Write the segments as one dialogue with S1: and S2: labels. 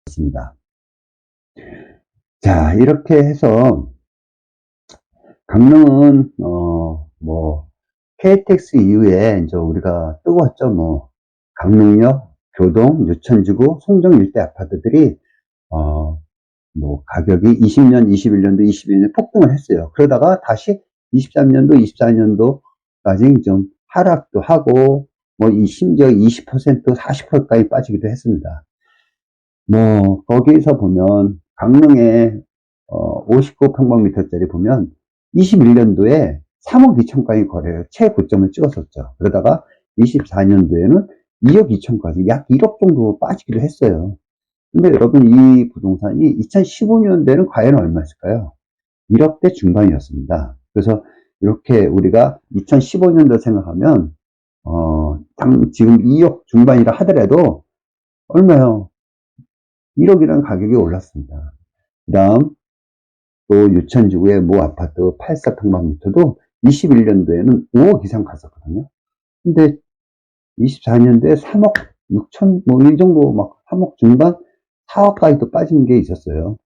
S1: 있습니다. 자, 이렇게 해서 강릉은 KTX 이후에 이제 우리가 뜨거웠죠. 강릉역, 교동, 유천지구, 송정 일대 아파트들이 가격이 20년, 21년도, 22년에 폭등을 했어요. 그러다가 다시 23년도, 24년도까지 좀 하락도 하고, 심지어 20%, 40%까지 빠지기도 했습니다. 거기서 보면, 강릉에, 59평방미터짜리 보면, 21년도에 3억 2천까지 거래를 최고점을 찍었었죠. 그러다가 24년도에는 2억 2천까지 약 1억 정도 빠지기도 했어요. 근데 여러분, 이 부동산이 2015년대는 과연 얼마였을까요? 1억대 중반이었습니다. 그래서 이렇게 우리가 2015년도 생각하면, 지금 2억 중반이라 하더라도 얼마요? 1억이라는 가격이 올랐습니다. 그 다음, 또 유천지구의 모 아파트 84평방미터도 21년도에는 5억 이상 갔었거든요. 근데 24년도에 3억 6천, 이 정도 3억 중반, 4억까지도 빠진 게 있었어요.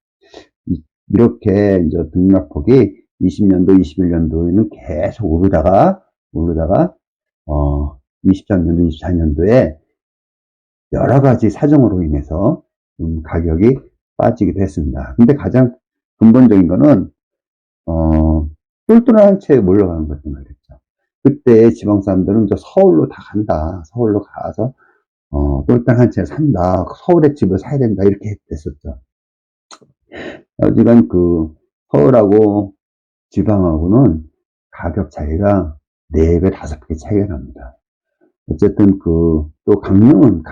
S1: 이렇게 이제 등락폭이 20년도, 21년도에는 계속 오르다가, 23년도, 24년도에 여러 가지 사정으로 인해서 가격이 빠지기도 했습니다. 근데 가장 근본적인 거는, 똘똘한 채 몰려가는 거였던 거겠죠. 그때 지방 사람들은 서울로 다 간다. 서울로 가서, 똘똘한 채 산다. 서울에 집을 사야 된다. 이렇게 됐었죠. 어지간 서울하고 지방하고는 가격 차이가 4배, 5배 차이가 납니다. 어쨌든 또 강릉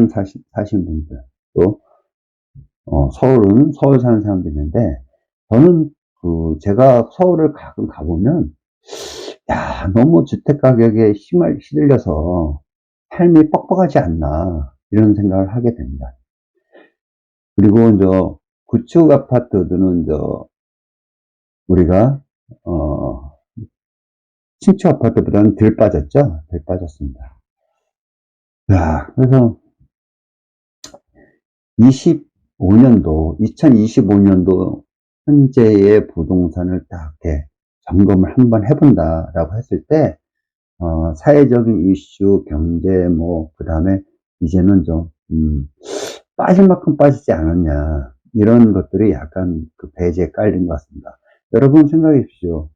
S1: 사시는 분들, 또, 서울은 서울 사는 사람들이 있는데, 저는 제가 서울을 가끔 가보면, 야, 너무 주택 가격에 시들려서 삶이 뻑뻑하지 않나, 이런 생각을 하게 됩니다. 그리고 구축 아파트들은 우리가 신축 아파트보다는 덜 빠졌죠? 덜 빠졌습니다. 자, 그래서 2025년도 현재의 부동산을 딱 이렇게 점검을 한번 해본다라고 했을 때, 사회적인 이슈, 경제, 그 다음에 이제는 빠질 만큼 빠지지 않았냐. 이런 것들이 약간 배제에 깔린 것 같습니다. 여러분 생각해 보십시오.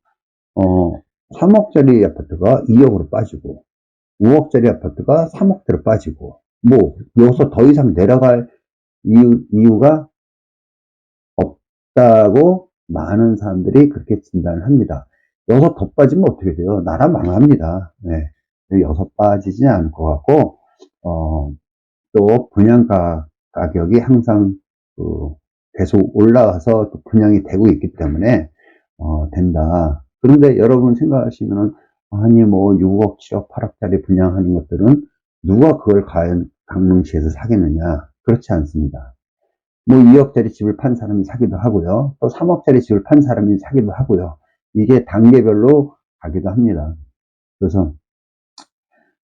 S1: 3억짜리 아파트가 2억으로 빠지고, 5억짜리 아파트가 3억대로 빠지고, 여기서 더 이상 내려갈 이유가 없다고 많은 사람들이 그렇게 진단을 합니다. 여기서 더 빠지면 어떻게 돼요? 나라 망합니다. 네. 여기서 빠지지 않을 것 같고, 또 분양가 가격이 항상 계속 올라가서 또 분양이 되고 있기 때문에 된다. 그런데 여러분 생각하시면은 아니 6억, 7억, 8억짜리 분양하는 것들은 누가 그걸 과연 강릉시에서 사겠느냐? 그렇지 않습니다. 2억짜리 집을 판 사람이 사기도 하고요. 또 3억짜리 집을 판 사람이 사기도 하고요. 이게 단계별로 가기도 합니다. 그래서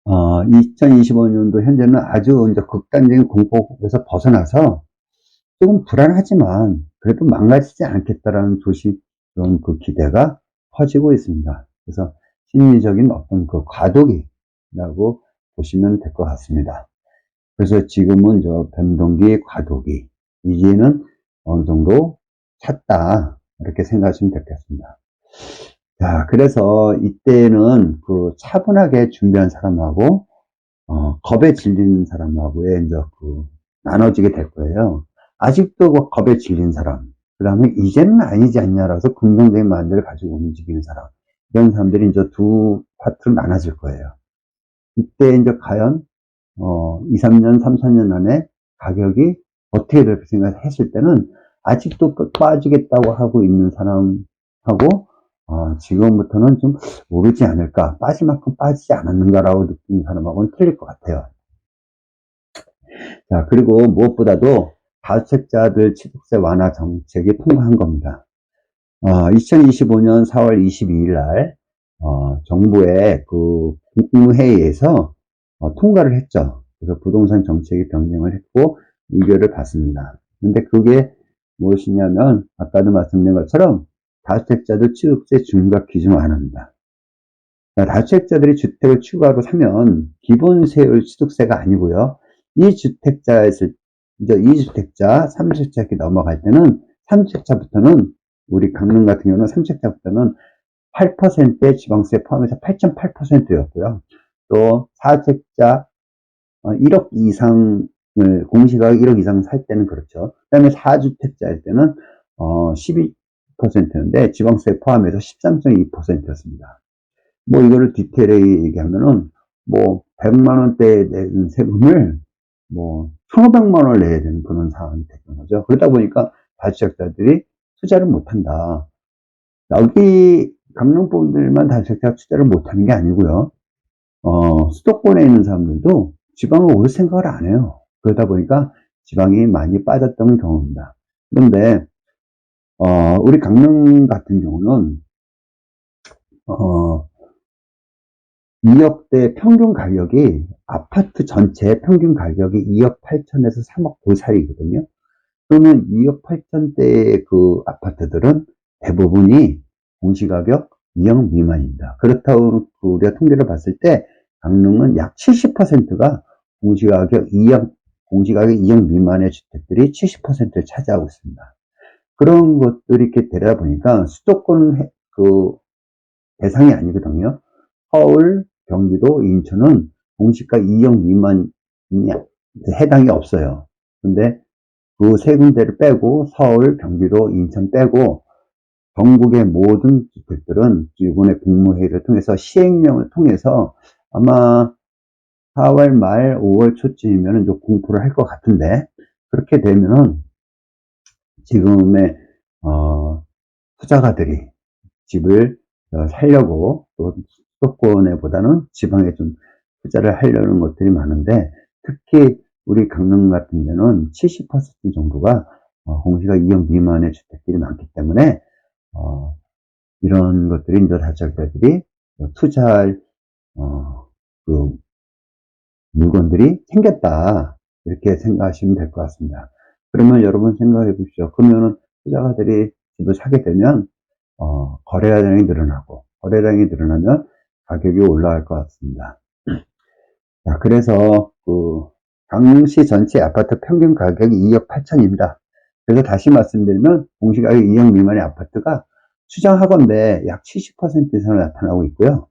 S1: 2025년도 현재는 아주 이제 극단적인 공포에서 벗어나서 조금 불안하지만 그래도 망가지지 않겠다라는 그런 기대가 커지고 있습니다. 그래서 심리적인 어떤 과도기라고 보시면 될 것 같습니다. 그래서 지금은 변동기, 과도기, 이제는 어느 정도 찼다. 이렇게 생각하시면 되겠습니다. 자, 그래서 이때는 차분하게 준비한 사람하고, 겁에 질린 사람하고의 나눠지게 될 거예요. 아직도 겁에 질린 사람, 그 다음에 이제는 아니지 않냐라서 긍정적인 마인드를 가지고 움직이는 사람, 이런 사람들이 두 파트로 나눠질 거예요. 이때 과연, 2, 3년, 3, 4년 안에 가격이 어떻게 될까 생각했을 때는 아직도 빠지겠다고 하고 있는 사람하고, 지금부터는 좀 오르지 않을까, 빠질 만큼 빠지지 않았는가라고 느끼는 사람하고는 틀릴 것 같아요. 자, 그리고 무엇보다도 다주택자들 취득세 완화 정책이 통과한 겁니다. 2025년 4월 22일 날, 정부의 국무회의에서 통과를 했죠. 그래서 부동산 정책이 변경을 했고, 의결을 받습니다. 근데 그게 무엇이냐면 아까도 말씀드린 것처럼 다주택자도 취득세 중과 기준을 안 합니다. 그러니까 다주택자들이 주택을 추가로 사면 기본세율 취득세가 아니고요. 2주택자였을 이제 2주택자, 3주택자 이렇게 넘어갈 때는 3주택자부터는 우리 강릉 같은 경우는 3주택자부터는 8%의 지방세 포함해서 8.8%였고요. 또 4주택자 1억 이상을 공시가격 1억 이상 살 때는 그렇죠. 그 다음에 4주택자일 때는 12%인데 지방세 포함해서 13.2%였습니다. 뭐 이거를 디테일하게 얘기하면은 뭐 100만 원대 낸 세금을 뭐 1,500만 원을 내야 되는 그런 상황이 됐던 거죠. 그러다 보니까 다주택자들이 투자를 못한다. 여기 강릉분들만 다주택자 투자를 못하는 게 아니고요. 수도권에 있는 사람들도 지방을 올 생각을 안 해요. 그러다 보니까 지방이 많이 빠졌던 경우입니다. 그런데 우리 강릉 같은 경우는 2억대 평균 가격이 아파트 전체 평균 가격이 2억 8천에서 3억 그 사이거든요. 그러면 2억 8천대의 그 아파트들은 대부분이 공시가격 2억 미만입니다. 그렇다고 우리가 통계를 봤을 때 강릉은 약 70%가 공시가격 2억 미만의 주택들이 70%를 차지하고 있습니다. 그런 것들이 이렇게 되다 보니까 수도권 그 대상이 아니거든요. 서울, 경기도, 인천은 공시가 2억 미만이 해당이 없어요. 근데 그 세 군데를 빼고 서울, 경기도, 인천 빼고 전국의 모든 주택들은 이번에 국무회의를 통해서 시행령을 통해서 아마 4월 말 5월 초쯤이면 이제 공포를 할 것 같은데 그렇게 되면은 지금의 투자가들이 집을 살려고 또 수도권에 보다는 지방에 좀 투자를 하려는 것들이 많은데 특히 우리 강릉 같은 데는 70% 정도가 공시가 2억 미만의 주택들이 많기 때문에 이런 것들이 이제 다주택자들이 투자할 그 물건들이 생겼다 이렇게 생각하시면 될 것 같습니다. 그러면 여러분 생각해 보십시오. 그러면은 투자가들이 집을 사게 되면 거래량이 늘어나고 거래량이 늘어나면 가격이 올라갈 것 같습니다. 자, 그래서 그 강릉시 전체 아파트 평균 가격이 2억 8천입니다. 그래서 다시 말씀드리면 공시가격 2억 미만의 아파트가 추정하건대 약 70% 이상 나타나고 있고요.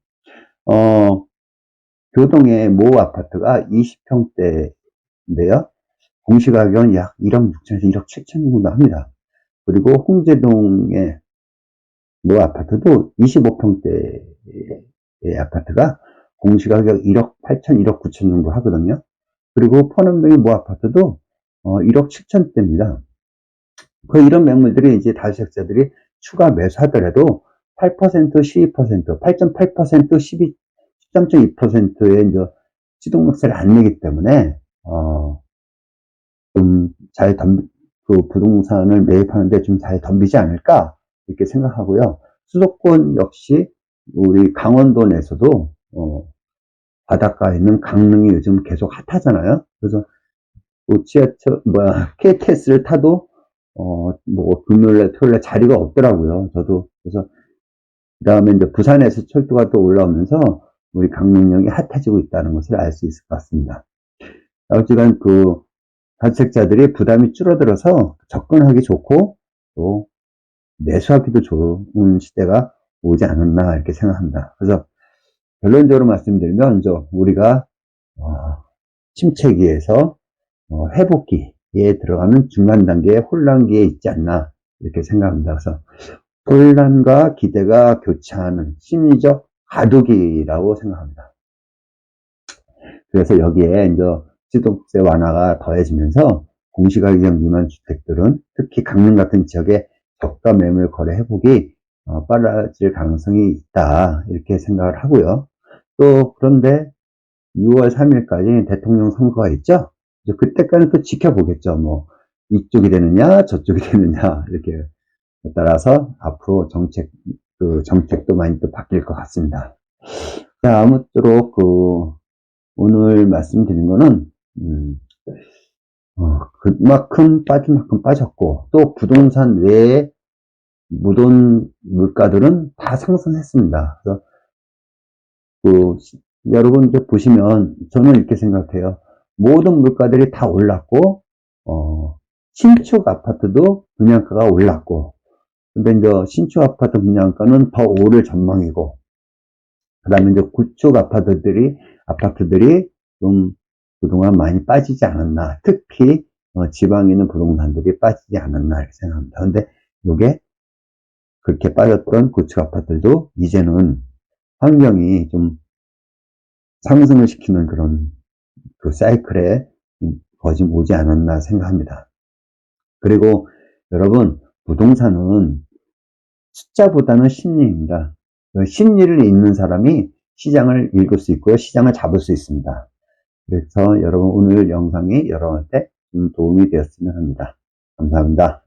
S1: 교동의 모 아파트가 20평대인데요. 공시가격은 약 1억 6천에서 1억 7천 정도 합니다. 그리고 홍제동의 모 아파트도 25평대의 아파트가 공시가격 1억 8천, 1억 9천 정도 하거든요. 그리고 포남동의 모 아파트도 1억 7천대입니다. 그 이런 매물들이 이제 다주택자들이 추가 매수하더라도 8%, 12%, 8.8%, 12, 13.2%의 이제 시동력세를 안 내기 때문에 좀 잘 그 부동산을 매입하는데 좀 잘 덤비지 않을까 이렇게 생각하고요. 수도권 역시 우리 강원도 내에서도 바닷가에 있는 강릉이 요즘 계속 핫하잖아요. 그래서 뭐 지하철 KTX를 타도 뭐 금요일날 토요일날 자리가 없더라고요. 저도 그래서 그다음에 이제 부산에서 철도가 또 올라오면서 우리 강릉역이 핫해지고 있다는 것을 알 수 있을 것 같습니다. 어쨌든 그 다주택자들이 부담이 줄어들어서 접근하기 좋고 또 매수하기도 좋은 시대가 오지 않았나 이렇게 생각합니다. 그래서 결론적으로 말씀드리면 우리가 침체기에서 회복기에 들어가는 중간 단계의 혼란기에 있지 않나 이렇게 생각합니다. 그래서 혼란과 기대가 교차하는 심리적 과도기라고 생각합니다. 그래서 여기에 이제 취득세 완화가 더해지면서 공시가격 미만 주택들은 특히 강릉 같은 지역의 저가 매물 거래 회복이 빨라질 가능성이 있다 이렇게 생각을 하고요. 또 그런데 6월 3일까지 대통령 선거가 있죠. 그때까지는 또 지켜보겠죠. 뭐 이쪽이 되느냐 저쪽이 되느냐 이렇게 따라서 앞으로 정책도 많이 또 바뀔 것 같습니다. 자, 아무쪼록 오늘 말씀드린 거는 그만큼 빠진 만큼 빠졌고, 또 부동산 외에 무돈 물가들은 다 상승했습니다. 그래서 여러분 이제 보시면 저는 이렇게 생각해요. 모든 물가들이 다 올랐고, 신축 아파트도 분양가가 올랐고, 근데 이제 신축 아파트 분양가는 더 오를 전망이고, 그 다음에 이제 구축 아파트들이 좀 그동안 많이 빠지지 않았나. 특히, 지방에 있는 부동산들이 빠지지 않았나, 이렇게 생각합니다. 근데 이게 그렇게 빠졌던 구축 아파트도 이제는 환경이 좀 상승을 시키는 그런 그 사이클에 거의 오지 않았나 생각합니다. 그리고 여러분, 부동산은 숫자보다는 심리입니다. 심리를 읽는 사람이 시장을 읽을 수 있고요. 시장을 잡을 수 있습니다. 그래서 여러분 오늘 영상이 여러분한테 좀 도움이 되었으면 합니다. 감사합니다.